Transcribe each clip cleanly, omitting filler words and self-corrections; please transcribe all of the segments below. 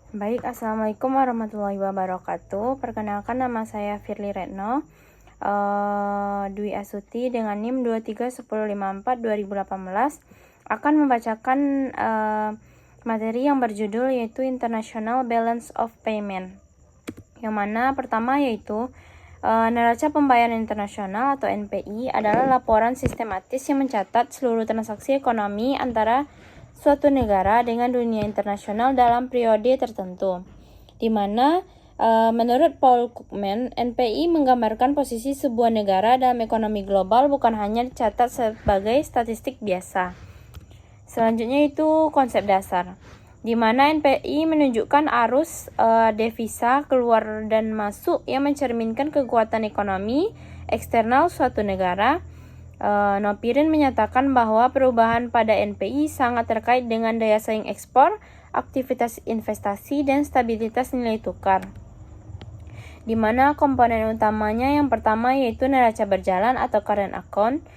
Baik, Assalamualaikum warahmatullahi wabarakatuh. Perkenalkan, nama saya Firly Retno Dwi Asuti dengan NIM 231054/2018 akan membacakan materi yang berjudul yaitu International Balance of Payment, yang mana pertama yaitu neraca pembayaran internasional atau NPI adalah laporan sistematis yang mencatat seluruh transaksi ekonomi antara suatu negara dengan dunia internasional dalam periode tertentu, di mana menurut Paul Krugman, NPI menggambarkan posisi sebuah negara dalam ekonomi global, bukan hanya dicatat sebagai statistik biasa. Selanjutnya itu konsep dasar, di mana NPI menunjukkan arus devisa keluar dan masuk yang mencerminkan kekuatan ekonomi eksternal suatu negara. Nopirin menyatakan bahwa perubahan pada NPI sangat terkait dengan daya saing ekspor, aktivitas investasi, dan stabilitas nilai tukar, di mana komponen utamanya yang pertama yaitu neraca berjalan atau current account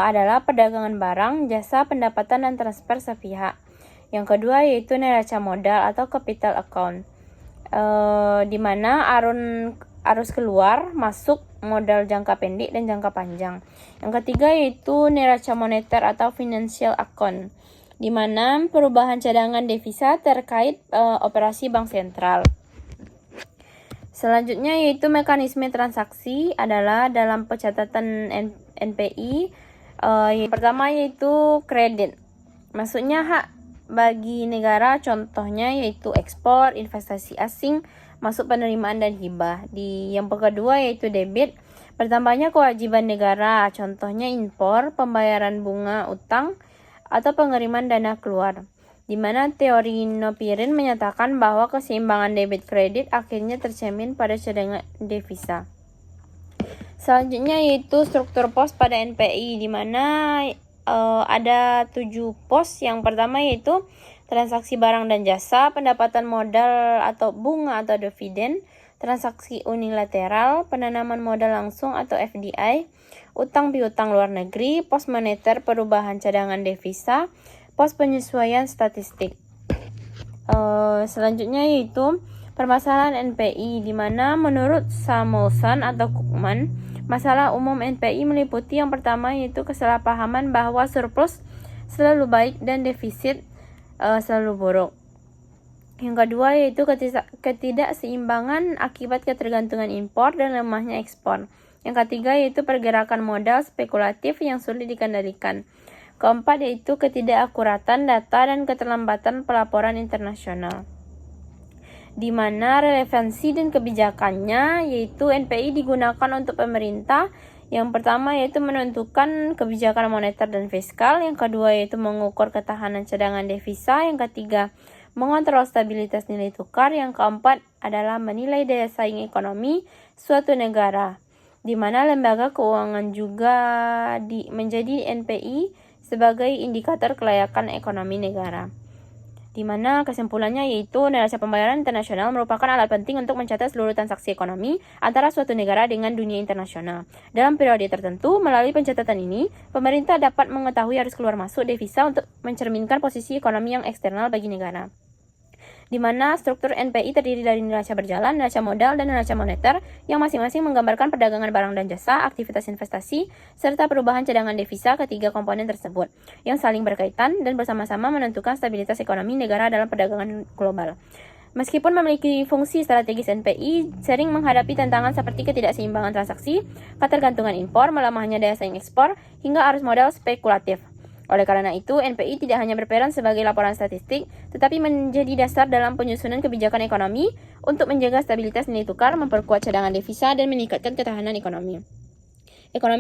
adalah perdagangan barang, jasa, pendapatan, dan transfer sepihak. Yang kedua yaitu neraca modal atau capital account, di mana arus keluar masuk modal jangka pendek dan jangka panjang. Yang ketiga yaitu neraca moneter atau financial account, di mana perubahan cadangan devisa terkait operasi bank sentral. Selanjutnya yaitu mekanisme transaksi adalah dalam pencatatan NPI. Yang pertama yaitu kredit, maksudnya hak bagi negara, contohnya yaitu ekspor, investasi asing, masuk penerimaan dan hibah. Yang kedua yaitu debit, bertambahnya kewajiban negara, contohnya impor, pembayaran bunga utang, atau pengiriman dana keluar, di mana teori Nopirin menyatakan bahwa keseimbangan debit kredit akhirnya tercermin pada cadangan devisa. Selanjutnya yaitu struktur pos pada NPI, di mana ada 7 pos. Yang pertama yaitu transaksi barang dan jasa, pendapatan modal atau bunga atau dividen, transaksi unilateral, penanaman modal langsung atau FDI, utang piutang luar negeri, pos moneter, perubahan cadangan devisa, pos penyesuaian statistik. Selanjutnya yaitu permasalahan NPI, di mana menurut Samuelson atau Krugman, masalah umum NPI meliputi yang pertama yaitu kesalahpahaman bahwa surplus selalu baik dan defisit selalu buruk. Yang kedua yaitu ketidakseimbangan akibat ketergantungan impor dan lemahnya ekspor. Yang ketiga yaitu pergerakan modal spekulatif yang sulit dikendalikan. Keempat yaitu ketidakakuratan data dan keterlambatan pelaporan internasional, di mana relevansi dan kebijakannya yaitu NPI digunakan untuk pemerintah. Yang pertama yaitu menentukan kebijakan moneter dan fiskal, yang kedua yaitu mengukur ketahanan cadangan devisa, yang ketiga mengontrol stabilitas nilai tukar, yang keempat adalah menilai daya saing ekonomi suatu negara, di mana lembaga keuangan juga menjadi NPI sebagai indikator kelayakan ekonomi negara. Di mana kesimpulannya yaitu neraca pembayaran internasional merupakan alat penting untuk mencatat seluruh transaksi ekonomi antara suatu negara dengan dunia internasional. Dalam periode tertentu, melalui pencatatan ini, pemerintah dapat mengetahui arus keluar masuk devisa untuk mencerminkan posisi ekonomi yang eksternal bagi negara, di mana struktur NPI terdiri dari neraca berjalan, neraca modal, dan neraca moneter yang masing-masing menggambarkan perdagangan barang dan jasa, aktivitas investasi, serta perubahan cadangan devisa. Ketiga komponen tersebut yang saling berkaitan dan bersama-sama menentukan stabilitas ekonomi negara dalam perdagangan global. Meskipun memiliki fungsi strategis, NPI sering menghadapi tantangan seperti ketidakseimbangan transaksi, ketergantungan impor, melemahnya daya saing ekspor, hingga arus modal spekulatif. Oleh karena itu, NPI tidak hanya berperan sebagai laporan statistik, tetapi menjadi dasar dalam penyusunan kebijakan ekonomi untuk menjaga stabilitas nilai tukar, memperkuat cadangan devisa, dan meningkatkan ketahanan ekonomi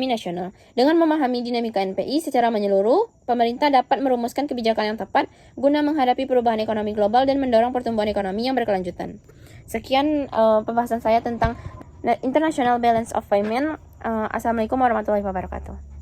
nasional. Dengan memahami dinamika NPI secara menyeluruh, pemerintah dapat merumuskan kebijakan yang tepat guna menghadapi perubahan ekonomi global dan mendorong pertumbuhan ekonomi yang berkelanjutan. Sekian pembahasan saya tentang International Balance of Payment. Assalamualaikum warahmatullahi wabarakatuh.